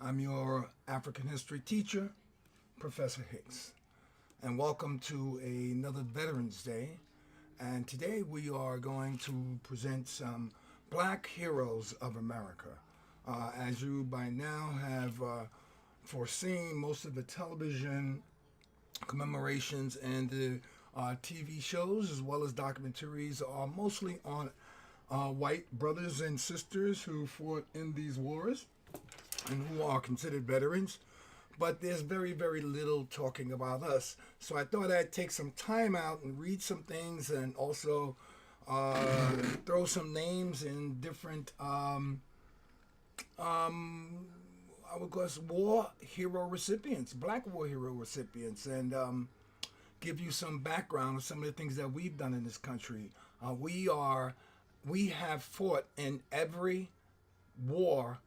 I'm your African history teacher, Professor Hicks, and welcome to another Veterans Day. And today we are going to present some Black heroes of America. As you by now have foreseen, most of the television commemorations and the TV shows, as well as documentaries, are mostly on white brothers and sisters who fought in these wars and who are considered veterans. But there's very, very little talking about us. So I thought I'd take some time out and read some things and also throw some names in different, I would guess, war hero recipients, Black war hero recipients, and give you some background of some of the things that we've done in this country. We have fought in every war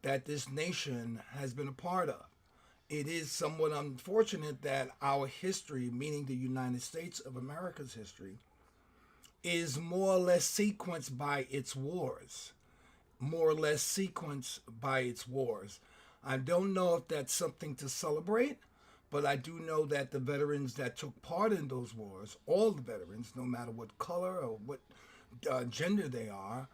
that this nation has been a part of. It is somewhat unfortunate that our history, meaning the United States of America's history, is more or less sequenced by its wars. More or less sequenced by its wars. I don't know if that's something to celebrate, but I do know that the veterans that took part in those wars, all the veterans, no matter what color or what gender they are,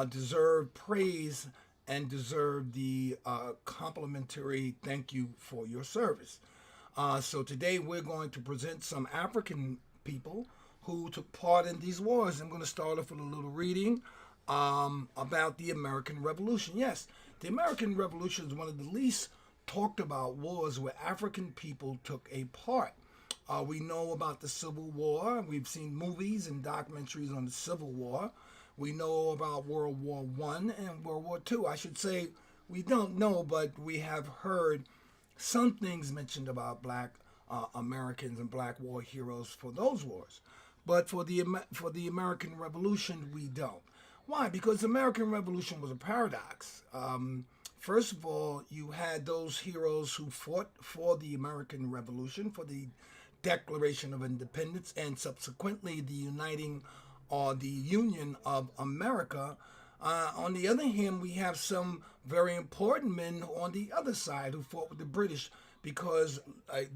deserve praise and deserve the complimentary thank you for your service. So today we're going to present some African people who took part in these wars. I'm going to start off with a little reading about the American Revolution. Yes, the American Revolution is one of the least talked about wars where African people took a part. We know about the Civil War. We've seen movies and documentaries on the Civil War. We know about World War I and World War II. I should say we don't know, but we have heard some things mentioned about Black Americans and Black war heroes for those wars. But for the American Revolution, we don't. Why? Because the American Revolution was a paradox. First of all, you had those heroes who fought for the American Revolution, for the Declaration of Independence, and subsequently the uniting or the Union of America. On the other hand, we have some very important men on the other side who fought with the British because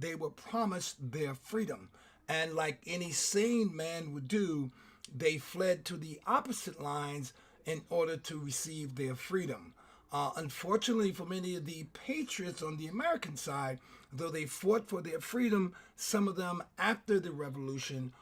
they were promised their freedom. And like any sane man would do, they fled to the opposite lines in order to receive their freedom. Unfortunately, for many of the patriots on the American side, though they fought for their freedom, some of them after the revolution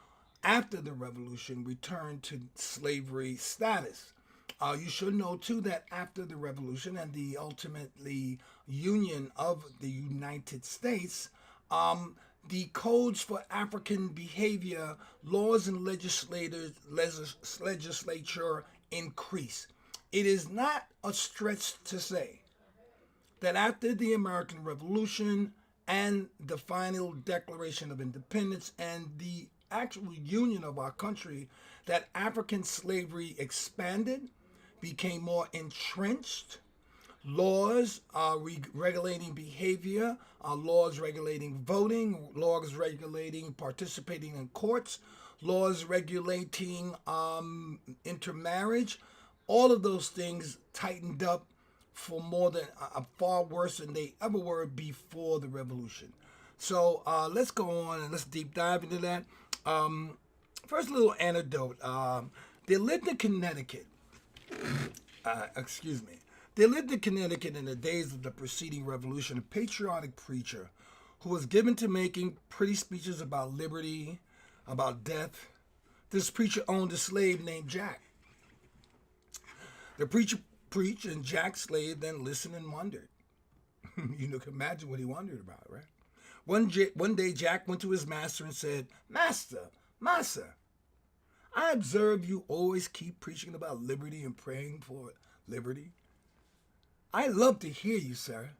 returned to slavery status. You should know too that after the revolution and the ultimately union of the United States, the codes for African behavior, laws and legislature increase. It is not a stretch to say that after the American Revolution and the final Declaration of Independence and the actual union of our country, that African slavery expanded, became more entrenched. Laws regulating behavior, laws regulating voting, laws regulating participating in courts, laws regulating intermarriage, all of those things tightened up for more than far worse than they ever were before the revolution. So let's go on and let's deep dive into that. First, a little anecdote. They lived in Connecticut. Excuse me. They lived in Connecticut in the days of the preceding revolution, a patriotic preacher who was given to making pretty speeches about liberty, about death. This preacher owned a slave named Jack. The preacher preached, and Jack's slave then listened and wondered. You can imagine what he wondered about, right? One day, Jack went to his master and said, Master, I observe you always keep preaching about liberty and praying for liberty. I love to hear you, sir.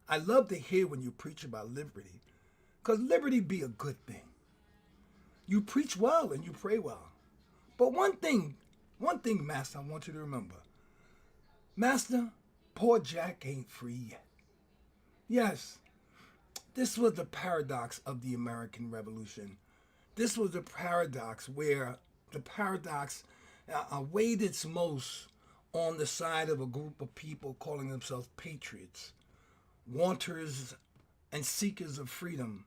I love to hear when you preach about liberty, because liberty be a good thing. You preach well and you pray well. But one thing, Master, I want you to remember. Master, poor Jack ain't free yet. Yes, this was the paradox of the American Revolution. This was the paradox where the paradox weighed its most on the side of a group of people calling themselves patriots. wanters and seekers of freedom,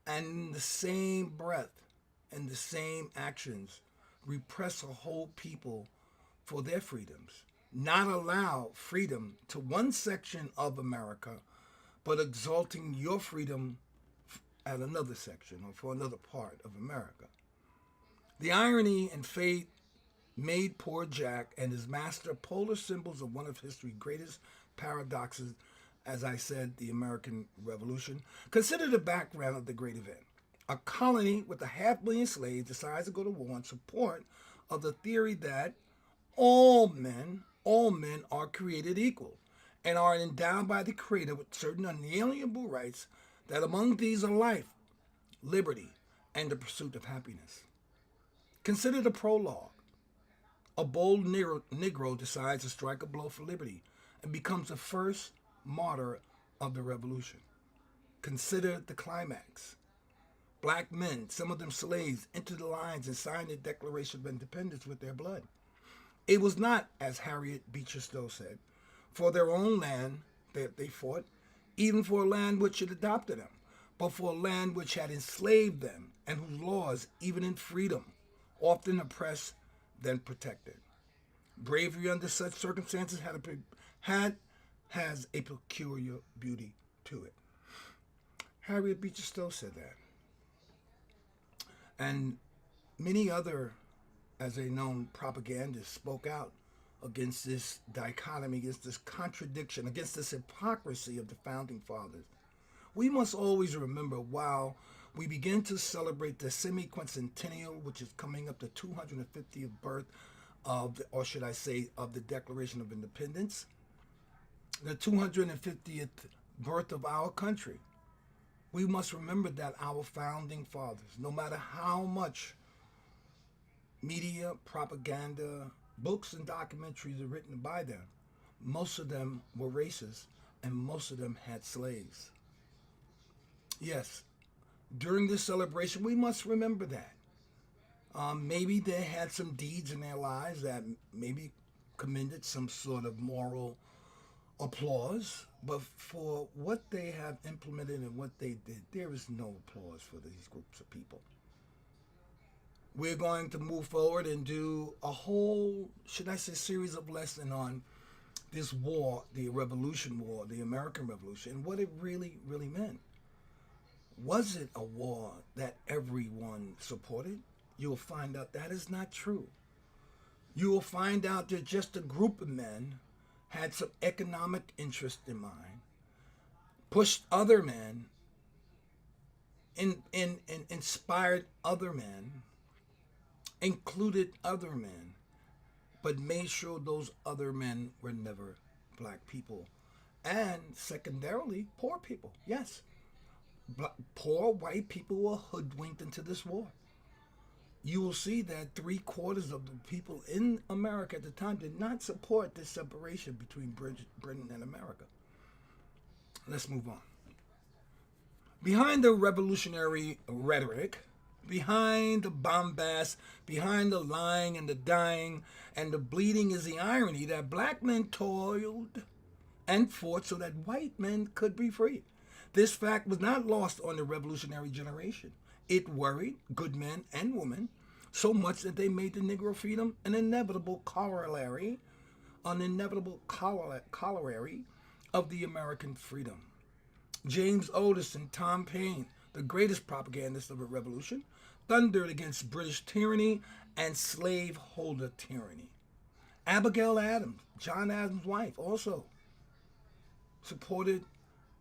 and in the same breath and the same actions repress a whole people for their freedoms, not allow freedom to one section of America, but exalting your freedom at another section or for another part of America. The irony and fate made poor Jack and his master polar symbols of one of history's greatest paradoxes, as I said, the American Revolution. Consider the background of the great event. A colony with 500,000 slaves decides to go to war in support of the theory that all men are created equal and are endowed by the Creator with certain unalienable rights, that among these are life, liberty, and the pursuit of happiness. Consider the prologue. A bold Negro decides to strike a blow for liberty and becomes the first martyr of the revolution. Consider the climax. Black men, some of them slaves, entered the lines and signed the Declaration of Independence with their blood. It was not, as Harriet Beecher Stowe said, for their own land that they fought, even for a land which had adopted them, but for a land which had enslaved them and whose laws, even in freedom, often oppressed than protected. Bravery under such circumstances has a peculiar beauty to it. Harriet Beecher Stowe said that. And many other, as they known, propagandists spoke out against this dichotomy, against this contradiction, against this hypocrisy of the Founding Fathers. We must always remember, while we begin to celebrate the semi-quincentennial, which is coming up the 250th birth of, or should I say, of the Declaration of Independence, the 250th birth of our country, we must remember that our Founding Fathers, no matter how much media, propaganda, books, and documentaries are written by them, most of them were racist and most of them had slaves. Yes, during this celebration, we must remember that. Maybe they had some deeds in their lives that maybe commended some sort of moral applause, but for what they have implemented and what they did, there is no applause for these groups of people. We're going to move forward and do a whole, should I say, series of lessons on this war, the Revolution War, the American Revolution, and what it really, really meant. Was it a war that everyone supported? You will find out that is not true. You will find out that just a group of men had some economic interest in mind, pushed other men, inspired other men, included other men, but made sure those other men were never black people. And secondarily, poor people. Yes, poor white people were hoodwinked into this war. You will see that 3/4 of the people in America at the time did not support this separation between Britain and America. Let's move on. Behind the revolutionary rhetoric, behind the bombast, behind the lying and the dying and the bleeding is the irony that black men toiled and fought so that white men could be free. This fact was not lost on the revolutionary generation. It worried good men and women so much that they made the Negro freedom an inevitable corollary of the American freedom. James Otis and Tom Paine, the greatest propagandists of the revolution, thundered against British tyranny and slaveholder tyranny. Abigail Adams, John Adams' wife, also supported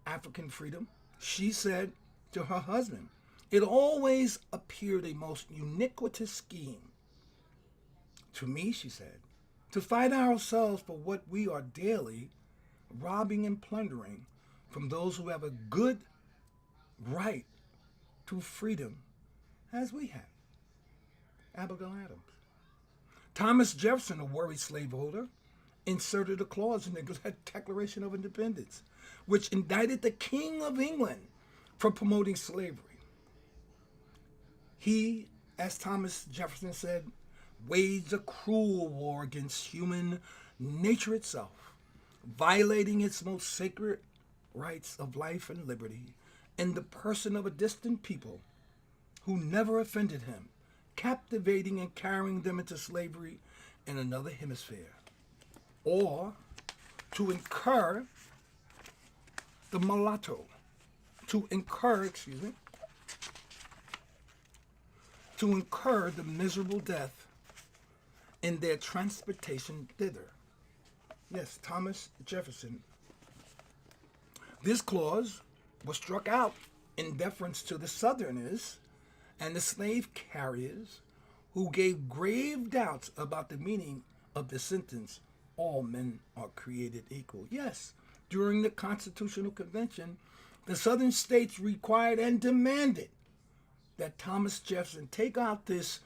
African freedom. She said to her husband, "It always appeared a most iniquitous scheme to me," she said, "to fight ourselves for what we are daily robbing and plundering from those who have a good right to freedom as we have." Abigail Adams. Thomas Jefferson, a worried slaveholder, inserted a clause in the Declaration of Independence, which indicted the King of England for promoting slavery. He, as Thomas Jefferson said, waged a cruel war against human nature itself, violating its most sacred rights of life and liberty in the person of a distant people who never offended him, captivating and carrying them into slavery in another hemisphere, or to incur the mulatto, to incur, to incur the miserable death in their transportation thither. Yes, Thomas Jefferson. This clause was struck out in deference to the Southerners and the slave carriers who gave grave doubts about the meaning of the sentence, all men are created equal. Yes, during the Constitutional Convention, the Southern states required and demanded that Thomas Jefferson take out this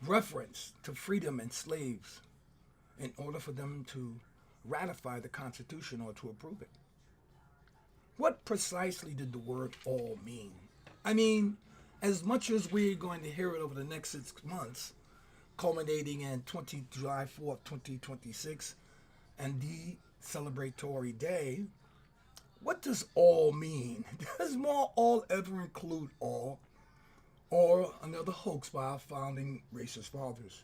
reference to freedom and slaves in order for them to ratify the Constitution or to approve it. What precisely did the word all mean? I mean, as much as we're going to hear it over the next 6 months, culminating in July 4th, 2026, and the celebratory day, what does all mean? Does all ever include all? Or another hoax by our founding racist fathers?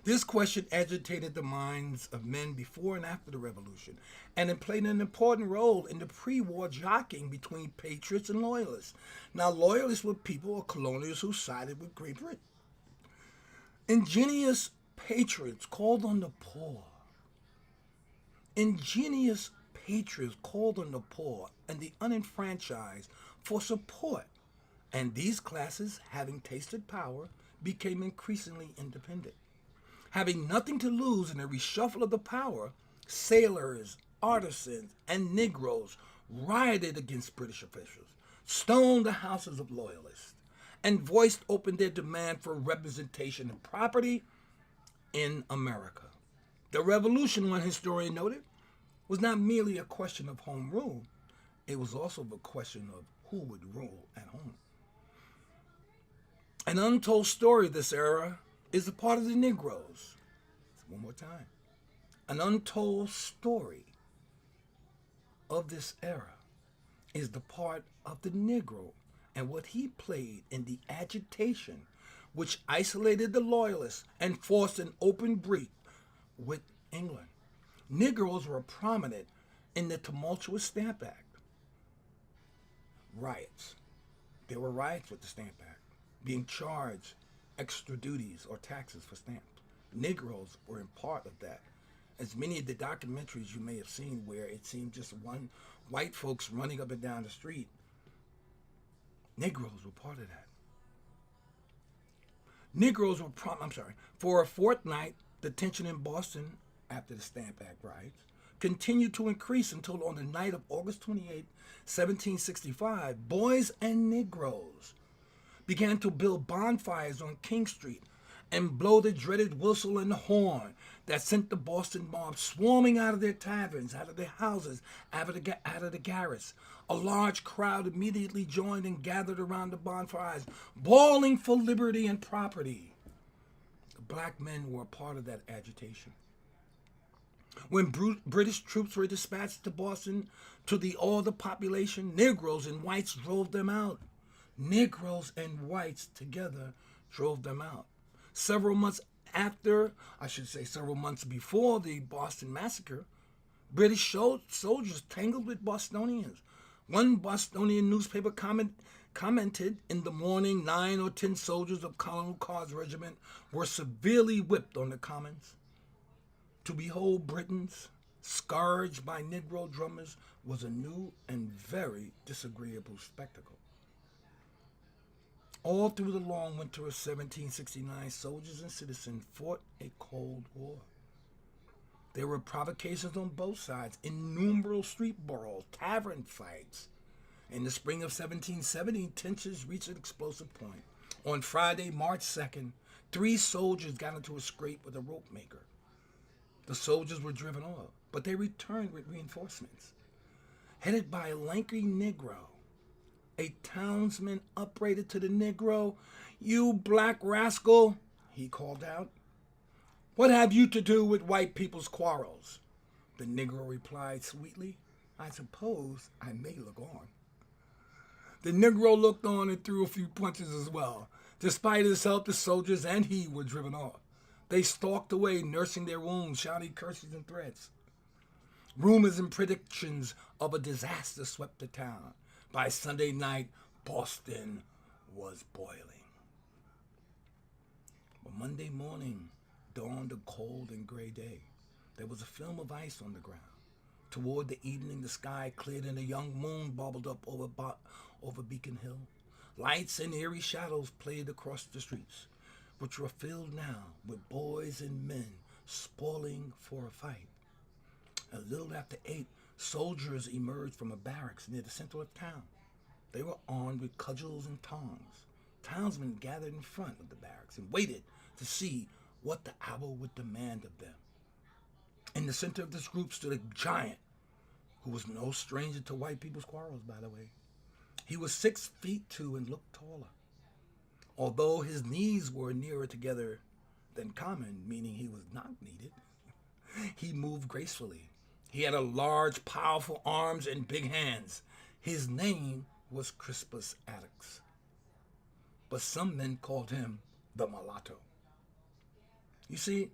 This question agitated the minds of men before and after the Revolution, and it played an important role in the pre-war jockeying between patriots and loyalists. Now, loyalists were people or colonials who sided with Great Britain. Ingenious patriots called on the poor. Ingenious patriots called on the poor and the unenfranchised for support, and these classes, having tasted power, became increasingly independent. Having nothing to lose in a reshuffle of the power, sailors, artisans, and Negroes rioted against British officials, stoned the houses of loyalists, and voiced open their demand for representation and property in America. The revolution, one historian noted, was not merely a question of home rule, it was also a question of who would rule at home. An untold story of this era is a part of the Negroes. One more time. An untold story of this era is the part of the Negro and what he played in the agitation which isolated the Loyalists and forced an open breach with England. Negroes were prominent in the tumultuous Stamp Act. Riots. There were riots with the Stamp Act, being charged extra duties or taxes for stamps. Negroes were in part of that. As many of the documentaries you may have seen where it seemed just one white folks running up and down the street, Negroes were part of that. Negroes were for a fortnight, the tension in Boston after the Stamp Act riots continued to increase until on the night of August 28, 1765, boys and Negroes began to build bonfires on King Street and blow the dreaded whistle and the horn that sent the Boston mob swarming out of their taverns, out of their houses, out of the garrets. A large crowd immediately joined and gathered around the bonfires, bawling for liberty and property. The black men were a part of that agitation. When British troops were dispatched to Boston to awe the population, Negroes and whites drove them out. Negroes and whites together drove them out. Several months before the Boston Massacre, British soldiers tangled with Bostonians. One Bostonian newspaper commented, in the morning 9 or 10 soldiers of Colonel Carr's regiment were severely whipped on the commons. To behold Britons scourged by Negro drummers was a new and very disagreeable spectacle. All through the long winter of 1769, soldiers and citizens fought a cold war. There were provocations on both sides, innumerable street brawls, tavern fights. In the spring of 1770, tensions reached an explosive point. On Friday, March 2nd, 3 soldiers got into a scrape with a rope maker. The soldiers were driven off, but they returned with reinforcements. Headed by a lanky Negro, a townsman upbraided to the Negro. "You black rascal," he called out. "What have you to do with white people's quarrels?" The Negro replied sweetly, I suppose I may look on. The Negro looked on and threw a few punches as well. Despite his help, the soldiers and he were driven off. They stalked away, nursing their wounds, shouting curses and threats. Rumors and predictions of a disaster swept the town. By Sunday night, Boston was boiling. But Monday morning dawned a cold and gray day. There was a film of ice on the ground. Toward the evening, the sky cleared and a young moon bubbled up over Beacon Hill. Lights and eerie shadows played across the streets, which were filled now with boys and men spoiling for a fight. A little after 8, soldiers emerged from a barracks near the center of town. They were armed with cudgels and tongs. Townsmen gathered in front of the barracks and waited to see what the hour would demand of them. In the center of this group stood a giant who was no stranger to white people's quarrels, by the way. He was 6'2" and looked taller. Although his knees were nearer together than common, meaning he was not needed, he moved gracefully. He had a large, powerful arms and big hands. His name was Crispus Attucks, but some men called him the Mulatto. You see,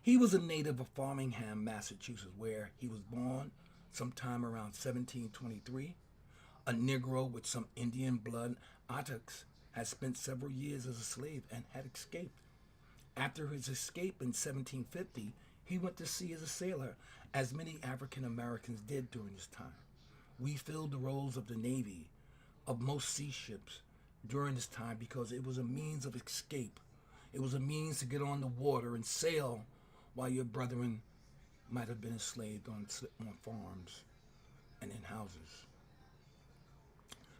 he was a native of Framingham, Massachusetts, where he was born sometime around 1723. A Negro with some Indian blood, Attucks had spent several years as a slave and had escaped. After his escape in 1750, he went to sea as a sailor, as many African Americans did during this time. We filled the roles of the Navy, of most sea ships during this time because it was a means of escape. It was a means to get on the water and sail while your brethren might have been enslaved on farms and in houses.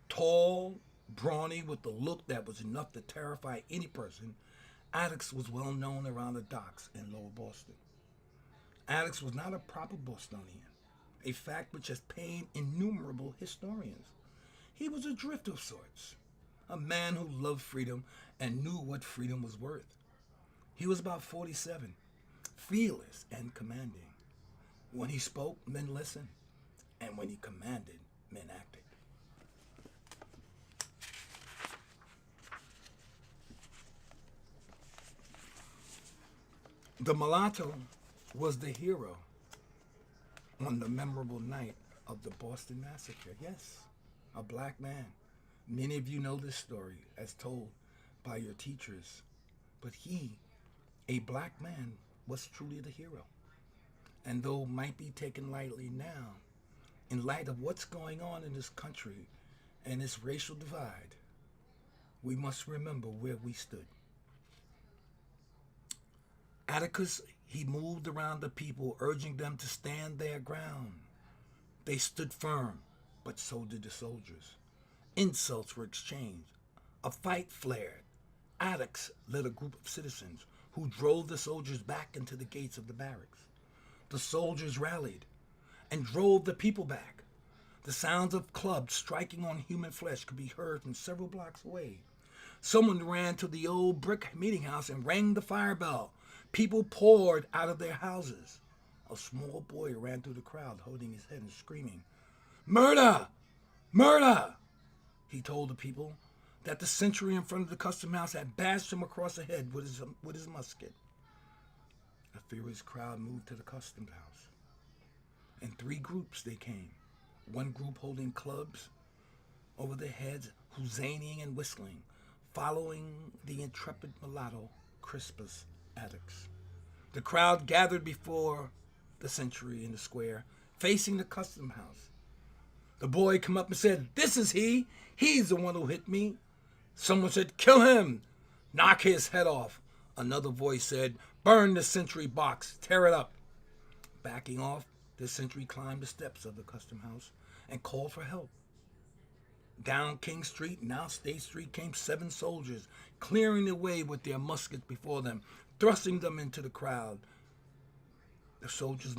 Tall, brawny, with a look that was enough to terrify any person, Attucks was well known around the docks in Lower Boston. Attucks was not a proper Bostonian, a fact which has pained innumerable historians. He was a drift of sorts, a man who loved freedom and knew what freedom was worth. He was about 47, fearless and commanding. When he spoke, men listened, and when he commanded, men acted. The mulatto was the hero on the memorable night of the Boston Massacre. Yes, a black man. Many of you know this story as told by your teachers. But he, a black man, was truly the hero. And though might be taken lightly now, in light of what's going on in this country and its racial divide, we must remember where we stood. Atticus, he moved around the people, urging them to stand their ground. They stood firm, but so did the soldiers. Insults were exchanged. A fight flared. Attucks led a group of citizens who drove the soldiers back into the gates of the barracks. The soldiers rallied and drove the people back. The sounds of clubs striking on human flesh could be heard from several blocks away. Someone ran to the old brick meeting house and rang the fire bell. People poured out of their houses. A small boy ran through the crowd, holding his head and screaming, "Murder! Murder!" He told the people that the sentry in front of the custom house had bashed him across the head with his musket. A furious crowd moved to the custom house. In 3 groups they came. One group holding clubs over their heads, huzzaning and whistling, following the intrepid mulatto Crispus Attucks. The crowd gathered before the sentry in the square, facing the custom house. The boy came up and said, "This is he. He's the one who hit me." Someone said, "Kill him. Knock his head off." Another voice said, "Burn the sentry box. Tear it up." Backing off, the sentry climbed the steps of the custom house and called for help. Down King Street, now State Street, came 7 soldiers, clearing the way with their muskets before them, thrusting them into the crowd. The soldiers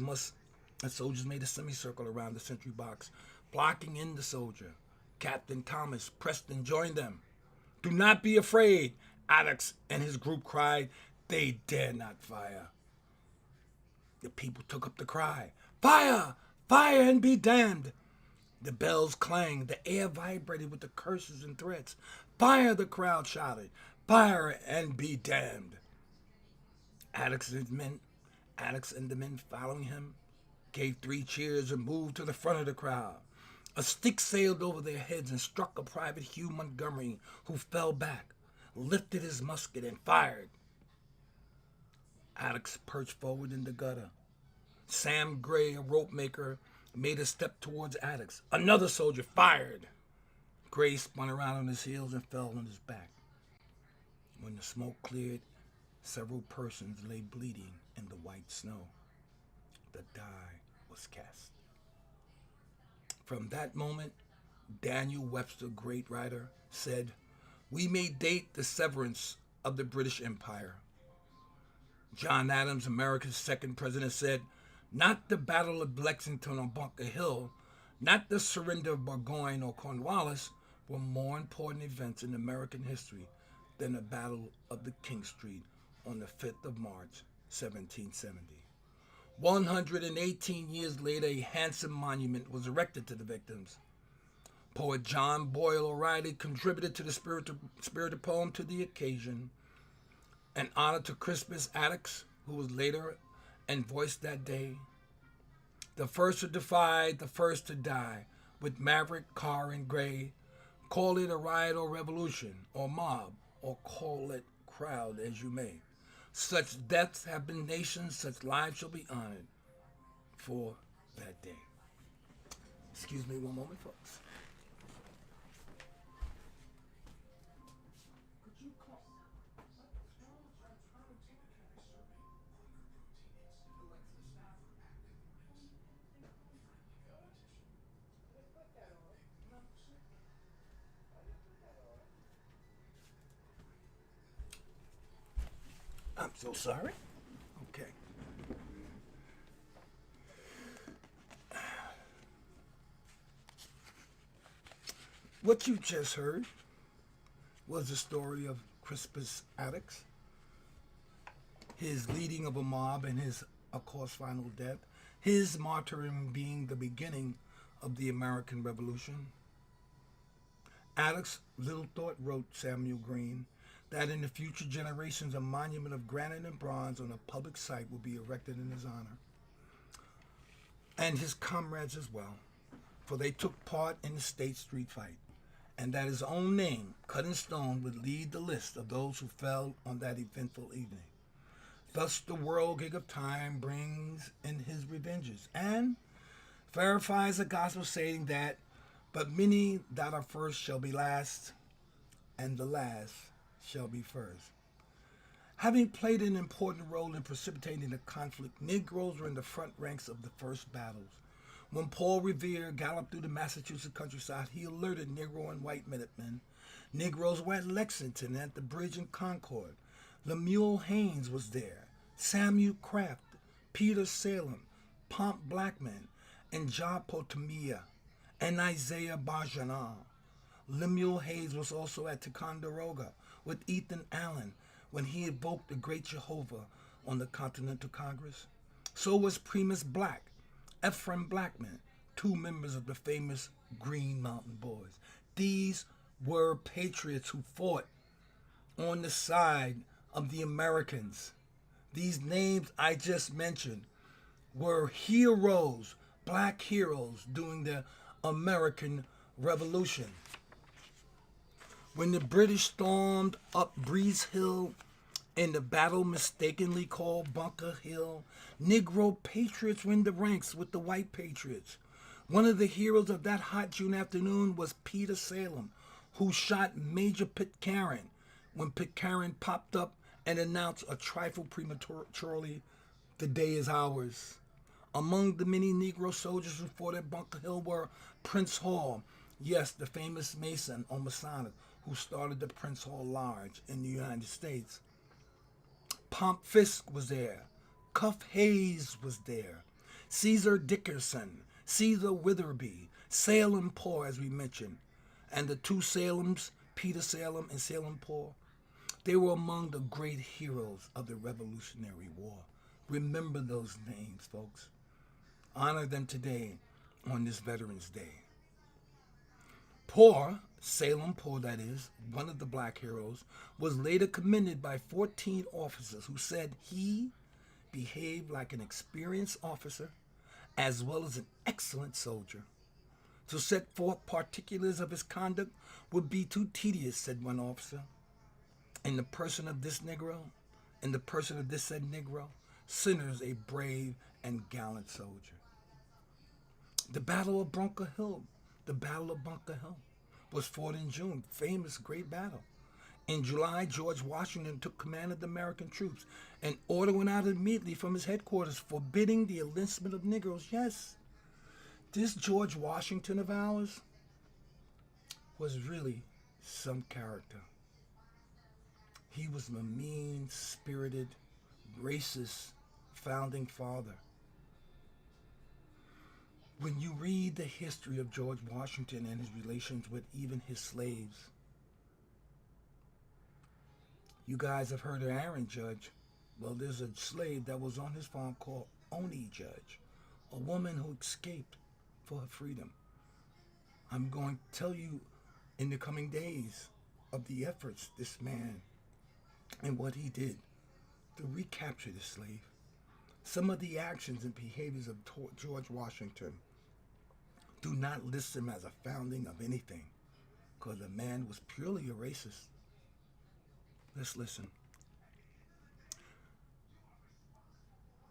made a semicircle around the sentry box, blocking in the soldier. Captain Thomas Preston joined them. "Do not be afraid," Attucks and his group cried. "They dare not fire." The people took up the cry, "Fire! Fire and be damned!" The bells clanged, the air vibrated with the curses and threats. Fire, the crowd shouted. Fire and be damned. Attucks and the men following him gave 3 cheers and moved to the front of the crowd. A stick sailed over their heads and struck a Private Hugh Montgomery, who fell back, lifted his musket, and fired. Attucks perched forward in the gutter. Sam Gray, a rope maker, made a step towards Attucks. Another soldier fired. Gray spun around on his heels and fell on his back. When the smoke cleared, several persons lay bleeding in the white snow. The die was cast. From that moment, Daniel Webster, great writer, said, "We may date the severance of the British Empire." John Adams, America's second president, said, "Not the Battle of Lexington or Bunker Hill, not the surrender of Burgoyne or Cornwallis were more important events in American history than the Battle of the King Street on the 5th of March, 1770. 118 years later, a handsome monument was erected to the victims. Poet John Boyle O'Reilly contributed to the spirited poem to the occasion. An honor to Crispus Attucks, who was later and voiced that day. The first to defy, the first to die, with Maverick, Carr, and Gray. Call it a riot or revolution, or mob, or call it crowd as you may. Such deaths have been nations, such lives shall be honored for that day. Excuse me one moment, folks. I'm so sorry. Okay. What you just heard was the story of Crispus Attucks, his leading of a mob and his, of course, final death, his martyrdom being the beginning of the American Revolution. Attucks little thought, wrote Samuel Green, that in the future generations a monument of granite and bronze on a public site will be erected in his honor, and his comrades as well, for they took part in the State Street fight, and that his own name, cut in stone, would lead the list of those who fell on that eventful evening. Thus the whirligig of time brings in his revenges, and verifies the gospel saying that, but many that are first shall be last, and the last shall be first. Having played an important role in precipitating the conflict, Negroes were in the front ranks of the first battles. When Paul Revere galloped through the Massachusetts countryside, he alerted Negro and white Minutemen. Negroes were at Lexington, at the bridge in Concord. Lemuel Haynes was there, Samuel Kraft, Peter Salem, Pomp Blackman, and John Potamia, and Isaiah Barjana. Lemuel Haynes was also at Ticonderoga with Ethan Allen when he invoked the great Jehovah on the Continental Congress. So was Primus Black, Ephraim Blackman, 2 members of the famous Green Mountain Boys. These were patriots who fought on the side of the Americans. These names I just mentioned were heroes, black heroes during the American Revolution. When the British stormed up Breeze Hill in the battle mistakenly called Bunker Hill, Negro patriots were in the ranks with the white patriots. One of the heroes of that hot June afternoon was Peter Salem, who shot Major Pitcairn when Pitcairn popped up and announced a trifle prematurely, "The day is ours." Among the many Negro soldiers who fought at Bunker Hill were Prince Hall, yes, the famous Mason or Masonic, who started the Prince Hall Lodge in the United States. Pomp Fisk was there. Cuff Hayes was there. Caesar Dickerson, Caesar Witherby, Salem Poor, as we mentioned, and the 2 Salems, Peter Salem and Salem Poor. They were among the great heroes of the Revolutionary War. Remember those names, folks. Honor them today on this Veterans Day. Poor, Salem Poor, that is, one of the black heroes, was later commended by 14 officers who said he behaved like an experienced officer as well as an excellent soldier. To set forth particulars of his conduct would be too tedious, said one officer. In the person of this Negro, in the person of this said Negro, centers a brave and gallant soldier. The Battle of Bunker Hill, the Battle of Bunker Hill, was fought in June, famous great battle. In July, George Washington took command of the American troops. An order went out immediately from his headquarters forbidding the enlistment of Negroes. Yes, this George Washington of ours was really some character. He was a mean-spirited, racist founding father. When you read the history of George Washington and his relations with even his slaves, you guys have heard of Aaron Judge. Well, there's a slave that was on his farm called Oni Judge, a woman who escaped for her freedom. I'm going to tell you in the coming days of the efforts this man and what he did to recapture the slave. Some of the actions and behaviors of George Washington do not list him as a founding of anything, because the man was purely a racist. Let's listen.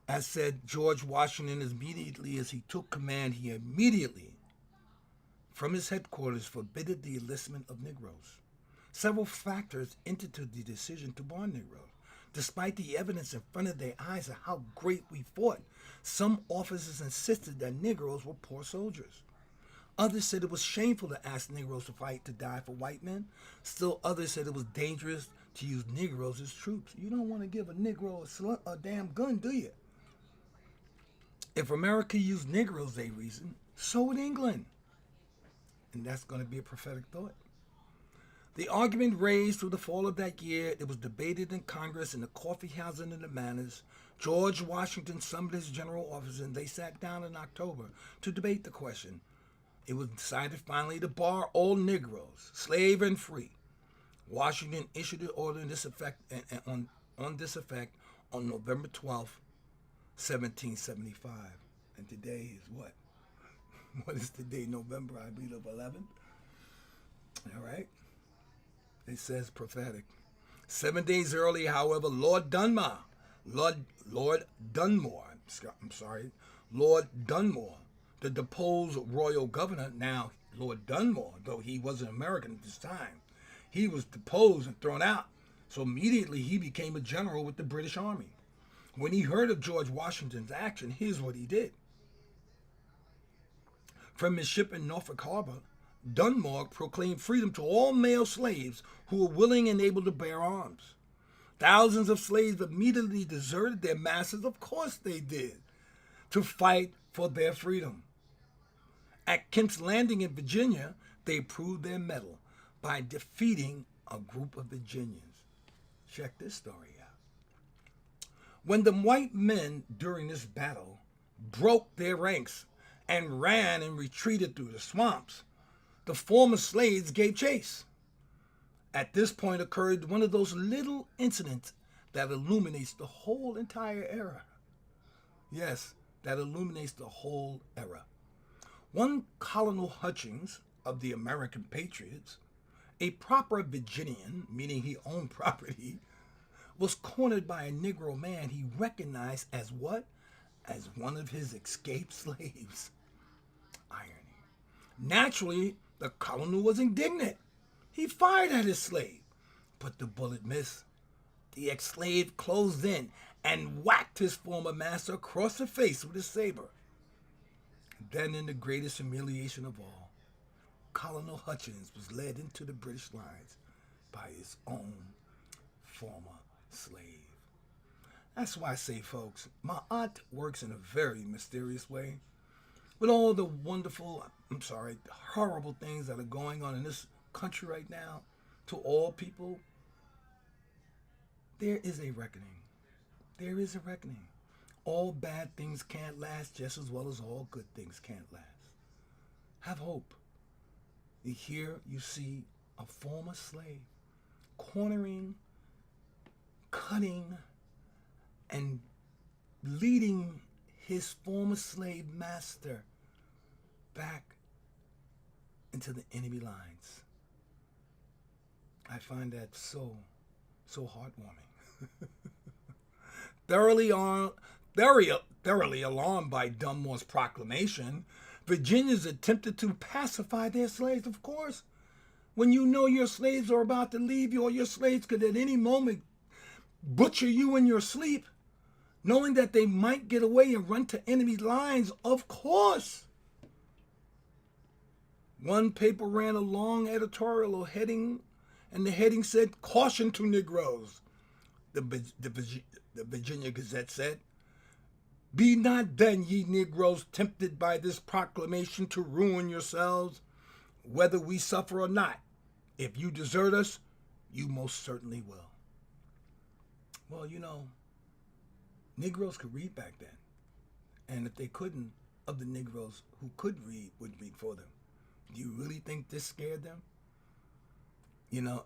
As said, George Washington, immediately as he took command, he immediately, from his headquarters, forbid the enlistment of Negroes. Several factors entered to the decision to bar Negroes. Despite the evidence in front of their eyes of how great we fought, some officers insisted that Negroes were poor soldiers. Others said it was shameful to ask Negroes to fight to die for white men. Still others said it was dangerous to use Negroes as troops. You don't want to give a Negro a damn gun, do you? If America used Negroes, they reasoned, so would England. And that's going to be a prophetic thought. The argument raised through the fall of that year, it was debated in Congress, in the coffee house and in the manors. George Washington summoned his general officers and they sat down in October to debate the question. It was decided finally to bar all Negroes, slave and free. Washington issued an order in this effect, on this effect on November 12th, 1775. And today is what? What is today? November, I believe, 11th? All right. It says prophetic. 7 days early, however, Lord Dunmore, Lord Dunmore, the deposed royal governor, now Lord Dunmore, though he wasn't American at this time, he was deposed and thrown out. So immediately he became a general with the British Army. When he heard of George Washington's action, here's what he did. From his ship in Norfolk Harbor, Dunmore proclaimed freedom to all male slaves who were willing and able to bear arms. Thousands of slaves immediately deserted their masters, of course they did, to fight for their freedom. At Kemp's Landing in Virginia, they proved their mettle by defeating a group of Virginians. Check this story out. When the white men during this battle broke their ranks and ran and retreated through the swamps, the former slaves gave chase. At this point occurred one of those little incidents that illuminates the whole entire era. Yes, that illuminates the whole era. One Colonel Hutchins of the American Patriots, a proper Virginian, meaning he owned property, was cornered by a Negro man he recognized as what? As one of his escaped slaves. Irony. Naturally, the colonel was indignant. He fired at his slave, but the bullet missed. The ex-slave closed in and whacked his former master across the face with his saber. Then, in the greatest humiliation of all, Colonel Hutchins was led into the British lines by his own former slave. That's why I say, folks, my aunt works in a very mysterious way. With all the horrible things that are going on in this country right now, to all people, there is a reckoning. There is a reckoning. All bad things can't last just as well as all good things can't last. Have hope. Here you see a former slave cornering, cutting, and leading his former slave master back into the enemy lines. I find that so heartwarming. Thoroughly alarmed by Dunmore's proclamation, Virginians attempted to pacify their slaves. Of course, when you know your slaves are about to leave you, or your slaves could at any moment butcher you in your sleep, knowing that they might get away and run to enemy lines, of course. One paper ran a long editorial heading, and the heading said, "Caution to Negroes." The Virginia Gazette said, "Be not then, ye Negroes, tempted by this proclamation to ruin yourselves, whether we suffer or not. If you desert us, you most certainly will." Well, Negroes could read back then. And if they couldn't, of the Negroes who could read would read for them. Do you really think this scared them?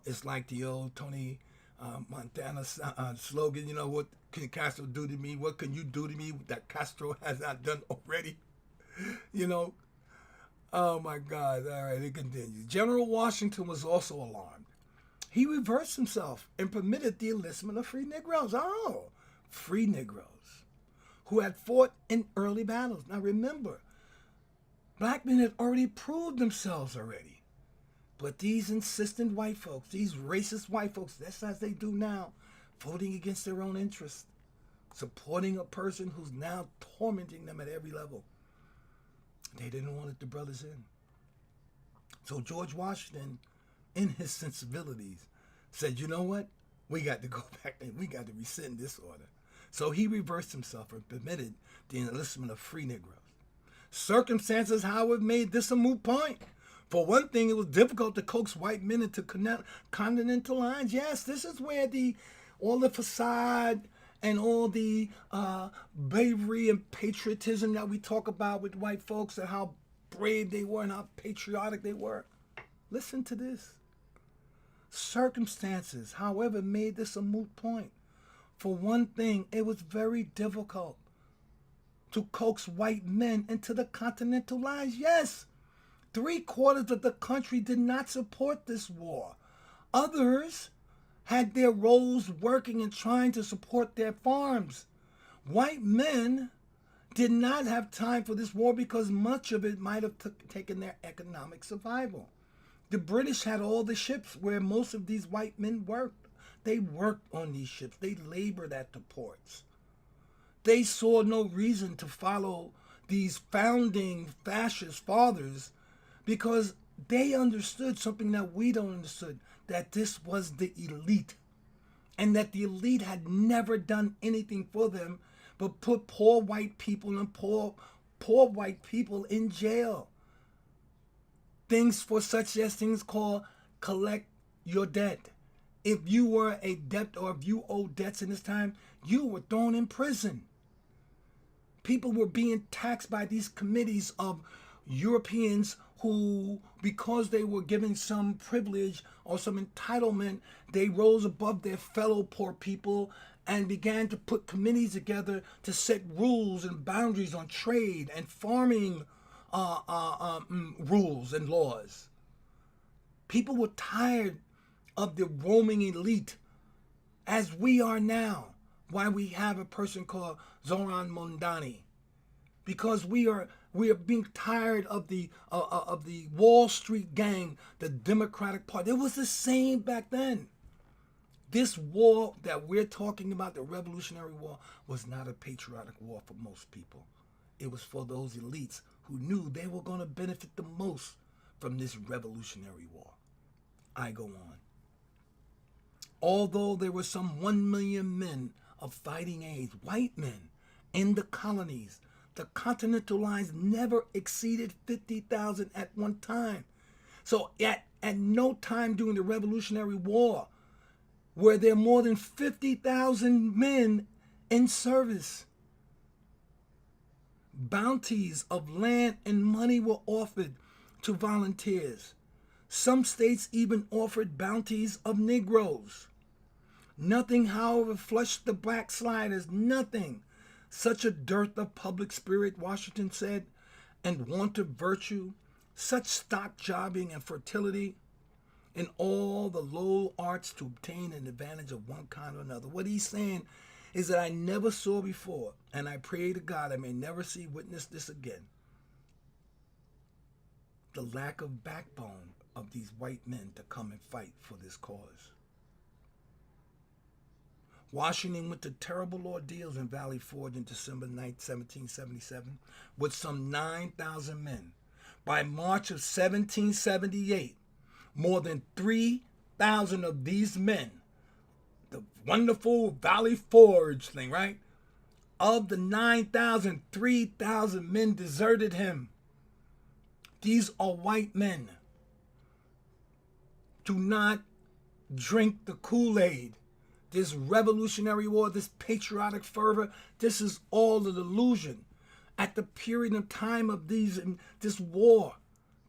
It's like the old Tony Montana slogan, what can Castro do to me? What can you do to me that Castro has not done already? Oh my God. All right, it continues. General Washington was also alarmed. He reversed himself and permitted the enlistment of free Negroes. Oh, free Negroes who had fought in early battles. Now remember, black men had already proved themselves already. But these insistent white folks, these racist white folks, that's as they do now, voting against their own interests, supporting a person who's now tormenting them at every level. They didn't want the brothers in. So George Washington, in his sensibilities, said, you know what? We got to go back and we got to rescind this order. So he reversed himself and permitted the enlistment of free Negroes. Circumstances, however, made this a moot point. For one thing, it was difficult to coax white men into continental lines. Yes, this is where all the facade and all the bravery and patriotism that we talk about with white folks and how brave they were and how patriotic they were. Listen to this. Circumstances, however, made this a moot point. For one thing, it was very difficult to coax white men into the continental lines. Yes, 3/4 of the country did not support this war. Others had their roles working and trying to support their farms. White men did not have time for this war because much of it might have taken their economic survival. The British had all the ships where most of these white men worked. They worked on these ships. They labored at the ports. They saw no reason to follow these founding fascist fathers because they understood something that we don't understand, that this was the elite, and that the elite had never done anything for them but put poor white people and poor white people in jail. Things for such as things called collect your debt. If you were a debt or if you owed debts in this time, you were thrown in prison. People were being taxed by these committees of Europeans who, because they were given some privilege or some entitlement, they rose above their fellow poor people and began to put committees together to set rules and boundaries on trade and farming rules and laws. People were tired of the roaming elite, as we are now. Why we have a person called Zoran Mondani, because we are being tired of the Wall Street gang, the Democratic Party. It was the same back then. This war that we're talking about, the Revolutionary War, was not a patriotic war for most people. It was for those elites who knew they were going to benefit the most from this Revolutionary War. I go on. Although there were some 1 million men of fighting age, white men, in the colonies, the continental lines never exceeded 50,000 at one time. So at no time during the Revolutionary War were there more than 50,000 men in service. Bounties of land and money were offered to volunteers. Some states even offered bounties of Negroes. Nothing, however, flushed the black sliders. Nothing. Such a dearth of public spirit, Washington said, and want of virtue, such stock jobbing and fertility in all the low arts to obtain an advantage of one kind or another. What he's saying is that I never saw before, and I pray to God I may never see witness this again. The lack of backbone of these white men to come and fight for this cause. Washington went to terrible ordeals in Valley Forge in December 9, 1777, with some 9,000 men. By March of 1778, more than 3,000 of these men, the wonderful Valley Forge thing, right? Of the 9,000, 3,000 men deserted him. These are white men. Do not drink the Kool-Aid. This revolutionary war, this patriotic fervor, this is all a delusion. At the period of time of this war,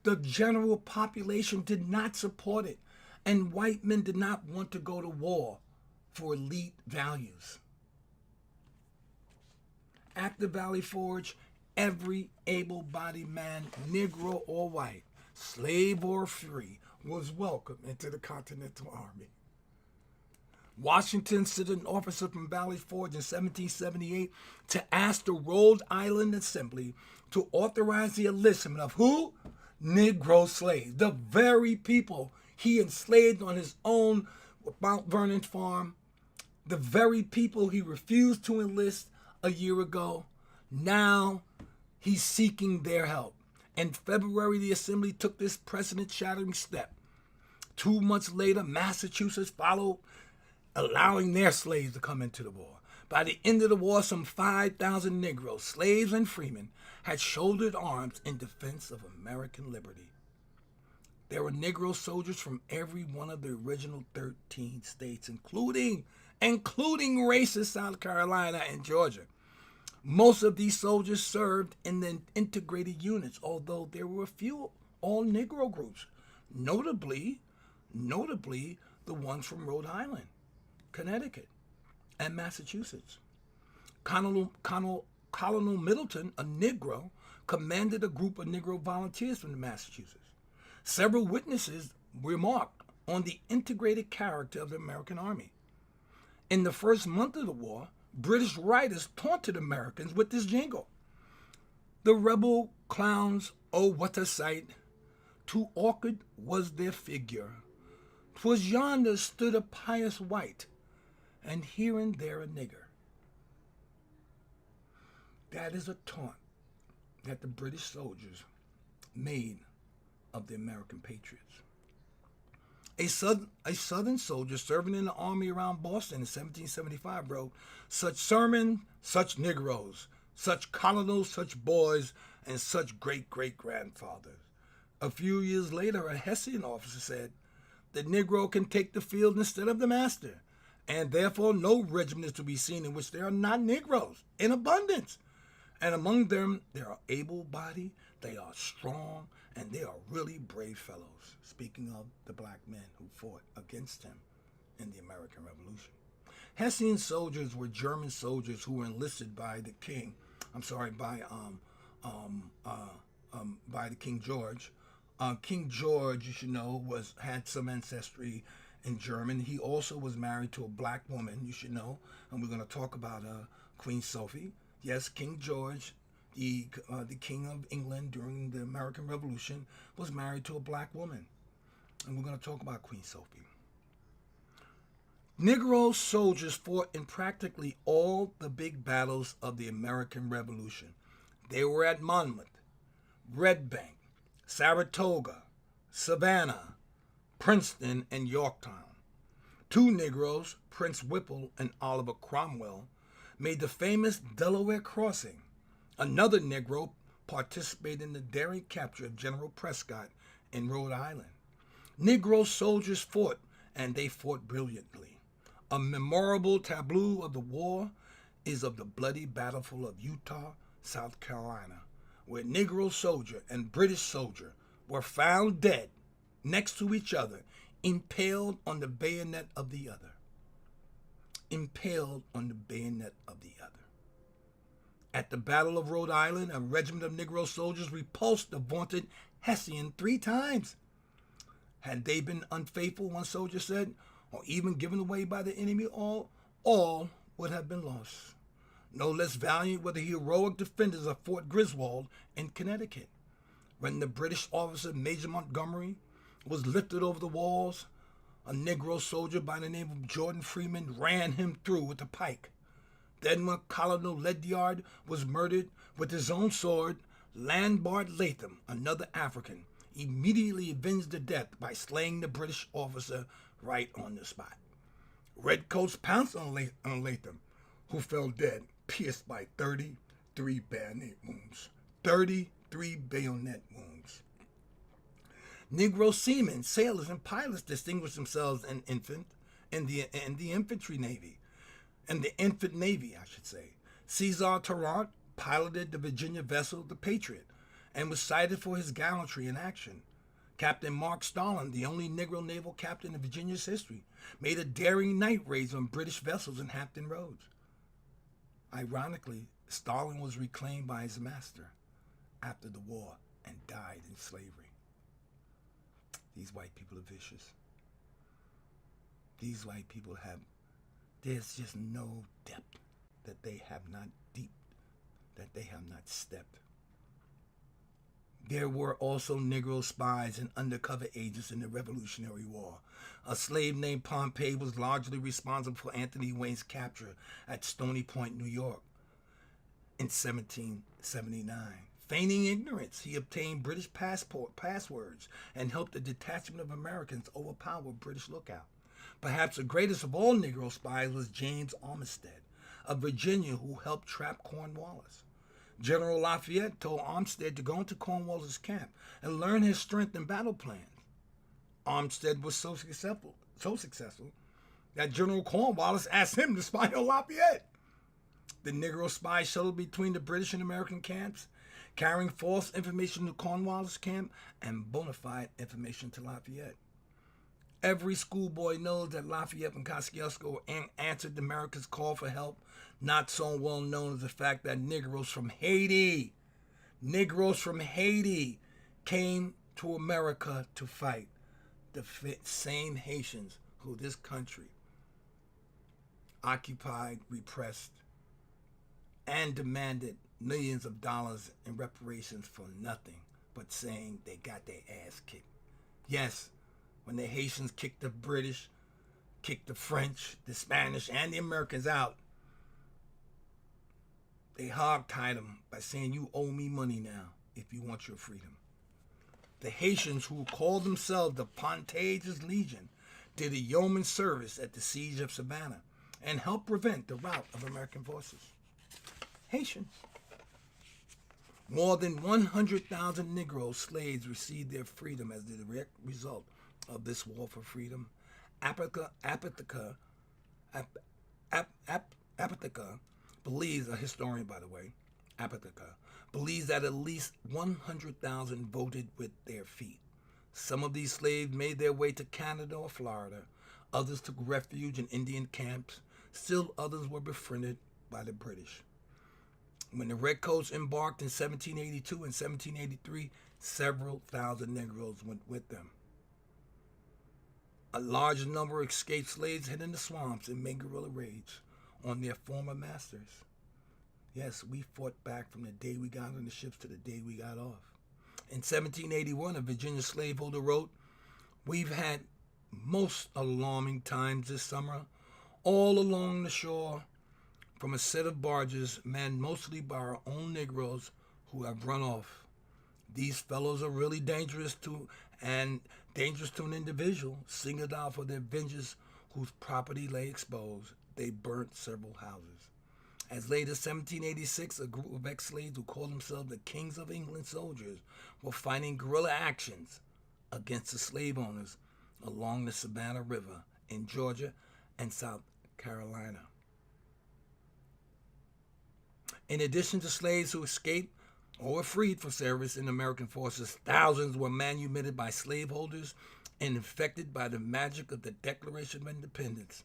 the general population did not support it, and white men did not want to go to war for elite values. At the Valley Forge, every able-bodied man, Negro or white, slave or free, was welcome into the Continental Army. Washington sent an officer from Valley Forge in 1778 to ask the Rhode Island Assembly to authorize the enlistment of who? Negro slaves, the very people he enslaved on his own Mount Vernon farm, the very people he refused to enlist a year ago. Now he's seeking their help. In February, the Assembly took this precedent-shattering step. 2 months later, Massachusetts followed, allowing their slaves to come into the war. By the end of the war, some 5,000 Negroes, slaves and freemen, had shouldered arms in defense of American liberty. There were Negro soldiers from every one of the original 13 states, including racist South Carolina and Georgia. Most of these soldiers served in the integrated units, although there were a few all-Negro groups, notably the ones from Rhode Island, Connecticut, and Massachusetts. Colonel Middleton, a Negro, commanded a group of Negro volunteers from Massachusetts. Several witnesses remarked on the integrated character of the American Army. In the first month of the war, British writers taunted Americans with this jingle. The rebel clowns, oh what a sight, too awkward was their figure. 'Twas yonder stood a pious white, and here and there a nigger. That is a taunt that the British soldiers made of the American patriots. A Southern soldier serving in the army around Boston in 1775 wrote, "Such sermon, such Negroes, such colonels, such boys, and such great-great-grandfathers." A few years later, a Hessian officer said, "The Negro can take the field instead of the master, and therefore no regiment is to be seen in which there are not Negroes in abundance. And among them there are able-bodied, they are strong, and they are really brave fellows." Speaking of the black men who fought against him in the American Revolution. Hessian soldiers were German soldiers who were enlisted by the king. By the King George. King George, you should know, had some ancestry in German. He also was married to a black woman, you should know, and we're going to talk about Queen Sophie. Yes, King George, the King of England during the American Revolution, was married to a black woman. And we're going to talk about Queen Sophie. Negro soldiers fought in practically all the big battles of the American Revolution. They were at Monmouth, Red Bank, Saratoga, Savannah, Princeton, and Yorktown. 2 Negroes, Prince Whipple and Oliver Cromwell, made the famous Delaware Crossing. Another Negro participated in the daring capture of General Prescott in Rhode Island. Negro soldiers fought, and they fought brilliantly. A memorable tableau of the war is of the bloody battlefield of Eutaw, South Carolina, where Negro soldier and British soldier were found dead next to each other, impaled on the bayonet of the other. Impaled on the bayonet of the other. At the Battle of Rhode Island, a regiment of Negro soldiers repulsed the vaunted Hessian 3 times. Had they been unfaithful, one soldier said, or even given away by the enemy, all would have been lost. No less valiant were the heroic defenders of Fort Griswold in Connecticut. When the British officer Major Montgomery was lifted over the walls, a Negro soldier by the name of Jordan Freeman ran him through with a pike. Then when Colonel Ledyard was murdered with his own sword, Landbart Latham, another African, immediately avenged the death by slaying the British officer right on the spot. Redcoats pounced on Latham, who fell dead, pierced by 33 bayonet wounds. 33 bayonet wounds. Negro seamen, sailors, and pilots distinguished themselves in the infantry navy, and the infant navy, I should say. Cesar Tarrant piloted the Virginia vessel, the Patriot, and was cited for his gallantry in action. Captain Mark Starling, the only Negro naval captain in Virginia's history, made a daring night raid on British vessels in Hampton Roads. Ironically, Starling was reclaimed by his master after the war and died in slavery. These white people are vicious. These white people there's just no depth that they have not deep, that they have not stepped. There were also Negro spies and undercover agents in the Revolutionary War. A slave named Pompey was largely responsible for Anthony Wayne's capture at Stony Point, New York in 1779. Feigning ignorance, he obtained British passwords and helped a detachment of Americans overpower British lookout. Perhaps the greatest of all Negro spies was James Armistead, a Virginian who helped trap Cornwallis. General Lafayette told Armistead to go into Cornwallis' camp and learn his strength and battle plans. Armistead was so successful that General Cornwallis asked him to spy on Lafayette. The Negro spy shuttled between the British and American camps, carrying false information to Cornwallis' camp and bona fide information to Lafayette. Every schoolboy knows that Lafayette and Kosciuszko answered America's call for help. Not so well known is the fact that Negroes from Haiti came to America to fight. The same Haitians who this country occupied, repressed, and demanded millions of dollars in reparations for nothing but saying they got their ass kicked. Yes, when the Haitians kicked the British, kicked the French, the Spanish, and the Americans out, they hogtied them by saying, you owe me money now if you want your freedom. The Haitians, who called themselves the Pontages Legion, did a yeoman service at the siege of Savannah and helped prevent the rout of American forces. Haitians. More than 100,000 Negro slaves received their freedom as the direct result of this war for freedom. Apotheca believes, a historian by the way, Apotheca, believes that at least 100,000 voted with their feet. Some of these slaves made their way to Canada or Florida. Others took refuge in Indian camps. Still others were befriended by the British. When the Redcoats embarked in 1782 and 1783, several thousand Negroes went with them. A large number of escaped slaves hid in the swamps and made guerrilla raids on their former masters. Yes, we fought back from the day we got on the ships to the day we got off. In 1781, a Virginia slaveholder wrote, "We've had most alarming times this summer, all along the shore, from a set of barges manned mostly by our own Negroes who have run off. These fellows are really dangerous to an individual singled out for their vengeance whose property lay exposed. They burnt several houses." As late as 1786, a group of ex-slaves who called themselves the Kings of England soldiers were fighting guerrilla actions against the slave owners along the Savannah River in Georgia and South Carolina. In addition to slaves who escaped, or were freed for service in American forces. Thousands were manumitted by slaveholders and infected by the magic of the Declaration of Independence.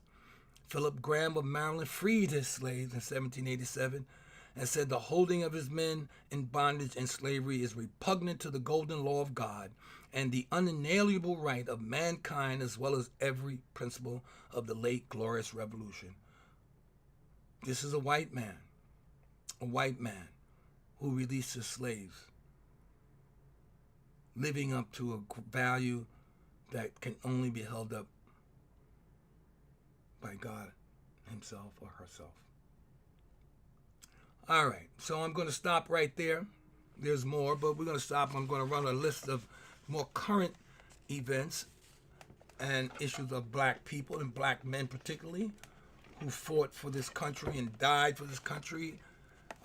Philip Graham of Maryland freed his slaves in 1787 and said the holding of his men in bondage and slavery is repugnant to the golden law of God and the unalienable right of mankind, as well as every principle of the late glorious revolution. This is a white man who released his slaves, living up to a value that can only be held up by God himself or herself. All right, so I'm going to stop right there. There's more, but we're going to stop. I'm going to run a list of more current events and issues of black people and black men particularly who fought for this country and died for this country,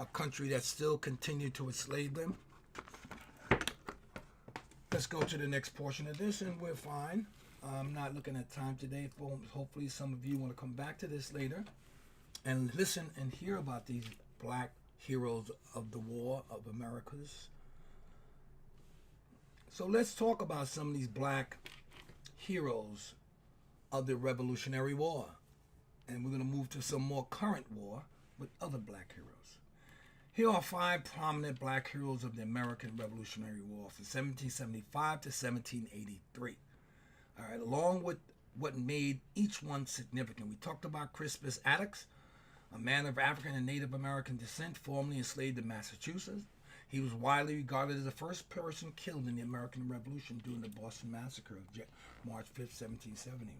a country that still continued to enslave them. Let's go to the next portion of this and we're fine. I'm not looking at time today. Hopefully some of you want to come back to this later and listen and hear about these black heroes of the war of Americas. So let's talk about some of these black heroes of the Revolutionary War. And we're going to move to some more current war with other black heroes. Here are 5 prominent black heroes of the American Revolutionary War from 1775 to 1783. All right, along with what made each one significant. We talked about Crispus Attucks, a man of African and Native American descent, formerly enslaved in Massachusetts. He was widely regarded as the first person killed in the American Revolution during the Boston Massacre of March 5th, 1770.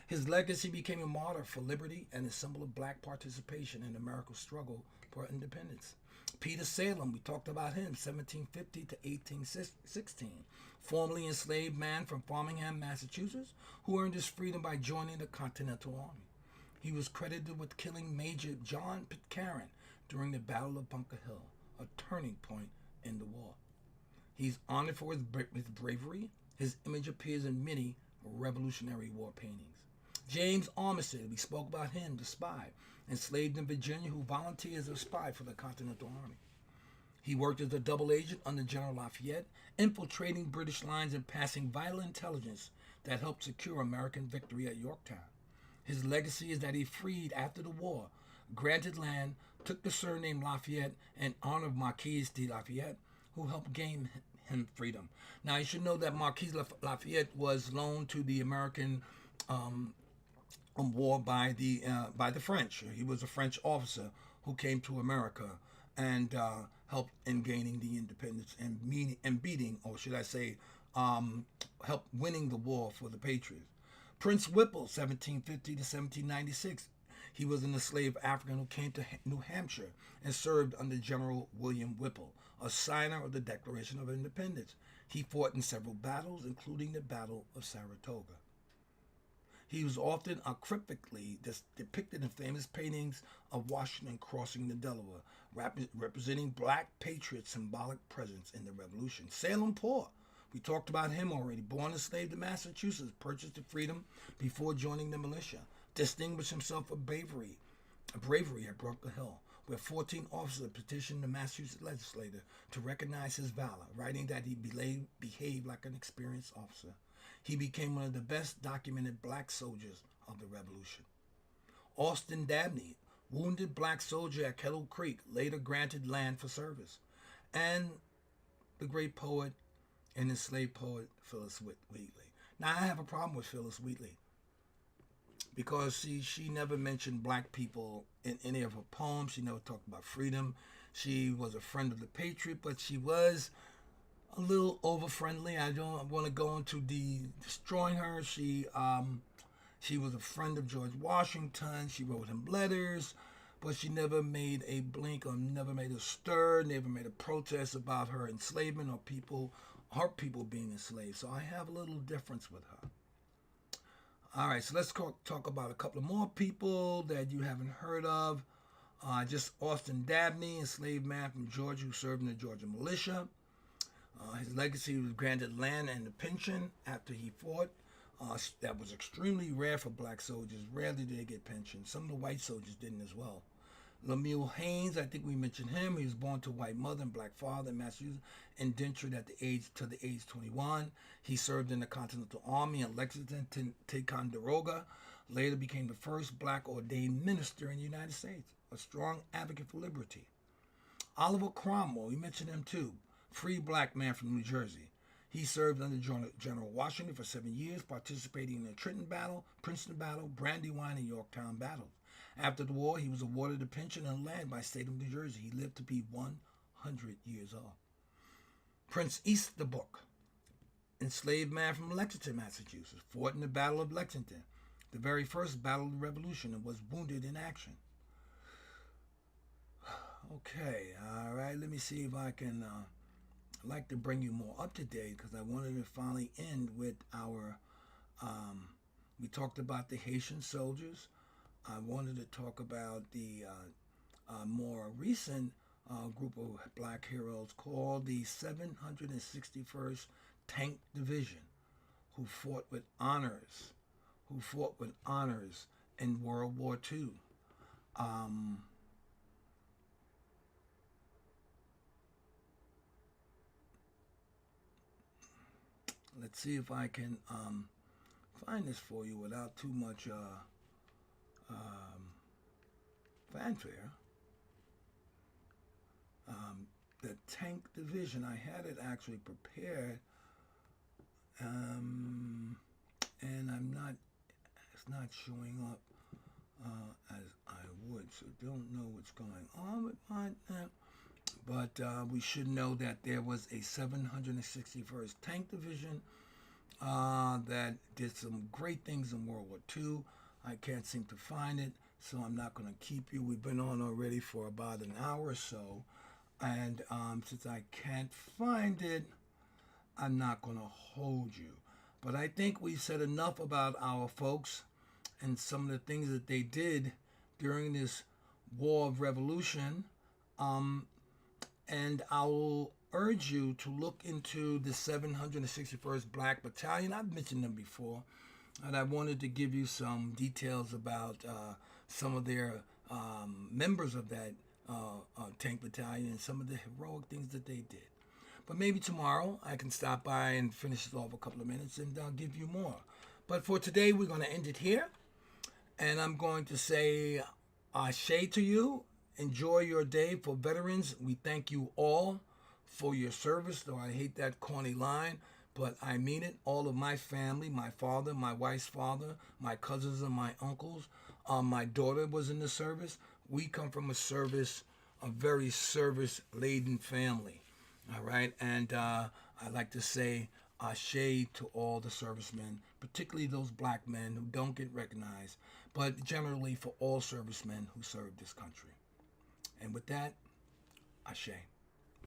His legacy became a martyr for liberty and a symbol of black participation in America's struggle for independence. Peter Salem, we talked about him, 1750 to 1816, formerly enslaved man from Framingham, Massachusetts, who earned his freedom by joining the Continental Army. He was credited with killing Major John Pitcairn during the Battle of Bunker Hill, a turning point in the war. He's honored for his bravery. His image appears in many Revolutionary War paintings. James Armistead, we spoke about him, the spy, enslaved in Virginia, who volunteered as a spy for the Continental Army. He worked as a double agent under General Lafayette, infiltrating British lines and passing vital intelligence that helped secure American victory at Yorktown. His legacy is that he freed after the war, granted land, took the surname Lafayette in honor of Marquis de Lafayette, who helped gain him freedom. Now, you should know that Marquis Lafayette was loaned to the American war by the French. He was a French officer who came to America and helped in gaining the independence and beating, or should I say, helped winning the war for the Patriots. Prince Whipple, 1750 to 1796. He was an enslaved African who came to New Hampshire and served under General William Whipple, a signer of the Declaration of Independence. He fought in several battles, including the Battle of Saratoga. He was often cryptically depicted in famous paintings of Washington crossing the Delaware, representing black patriots' symbolic presence in the Revolution. Salem Poor, we talked about him already. Born enslaved in Massachusetts, purchased the freedom before joining the militia. Distinguished himself for bravery at Bunker Hill, where 14 officers petitioned the Massachusetts legislature to recognize his valor, writing that he behaved like an experienced officer. He became one of the best documented black soldiers of the Revolution. Austin Dabney, wounded black soldier at Kettle Creek, later granted land for service. And the great poet and enslaved poet Phillis Wheatley. Now, I have a problem with Phillis Wheatley because she never mentioned black people in any of her poems. She never talked about freedom. She was a friend of the Patriot, but she was a little over-friendly. I don't want to go into destroying her. She was a friend of George Washington. She wrote him letters, but she never made a blink or never made a stir, never made a protest about her enslavement or her people being enslaved. So I have a little difference with her. All right, so let's talk about a couple of more people that you haven't heard of. Just Austin Dabney, enslaved man from Georgia who served in the Georgia militia. His legacy was granted land and a pension after he fought. That was extremely rare for black soldiers. Rarely did they get pensions. Some of the white soldiers didn't as well. Lemuel Haynes, I think we mentioned him. He was born to a white mother and black father in Massachusetts, indentured at the age 21. He served in the Continental Army in Lexington, Ticonderoga. Later became the first black ordained minister in the United States, a strong advocate for liberty. Oliver Cromwell, we mentioned him too, free black man from New Jersey. He served under General Washington for 7 years, participating in the Trenton Battle, Princeton Battle, Brandywine, and Yorktown battles. After the war, he was awarded a pension and land by the state of New Jersey. He lived to be 100 years old. Prince Easterbrook, enslaved man from Lexington, Massachusetts, fought in the Battle of Lexington, the very first battle of the Revolution, and was wounded in action. Okay, all right, let me see if I can, I'd like to bring you more up to date because I wanted to finally end with our, we talked about the Haitian soldiers. I wanted to talk about the more recent group of black heroes called the 761st Tank Division, who fought with honors, in World War II. Let's see if I can find this for you without too much fanfare. The Tank Division, I had it actually prepared, and it's not showing up as I would, so don't know what's going on with mine. But we should know that there was a 761st Tank Division that did some great things in World War II. I can't seem to find it, so I'm not going to keep you. We've been on already for about an hour or so, and since I can't find it, I'm not going to hold you. But I think we've said enough about our folks and some of the things that they did during this War of Revolution. And I will urge you to look into the 761st Black Battalion. I've mentioned them before, and I wanted to give you some details about some of their members of that tank battalion and some of the heroic things that they did. But maybe tomorrow I can stop by and finish it off a couple of minutes and I'll give you more. But for today, we're going to end it here. And I'm going to say ashe to you. Enjoy your day. For veterans, we thank you all for your service, though I hate that corny line, but I mean it. All of my family, my father, my wife's father, my cousins and my uncles, my daughter was in the service. We come from a very service-laden family, all right? And I'd like to say ashe to all the servicemen, particularly those black men who don't get recognized, but generally for all servicemen who serve this country. And with that, ashe.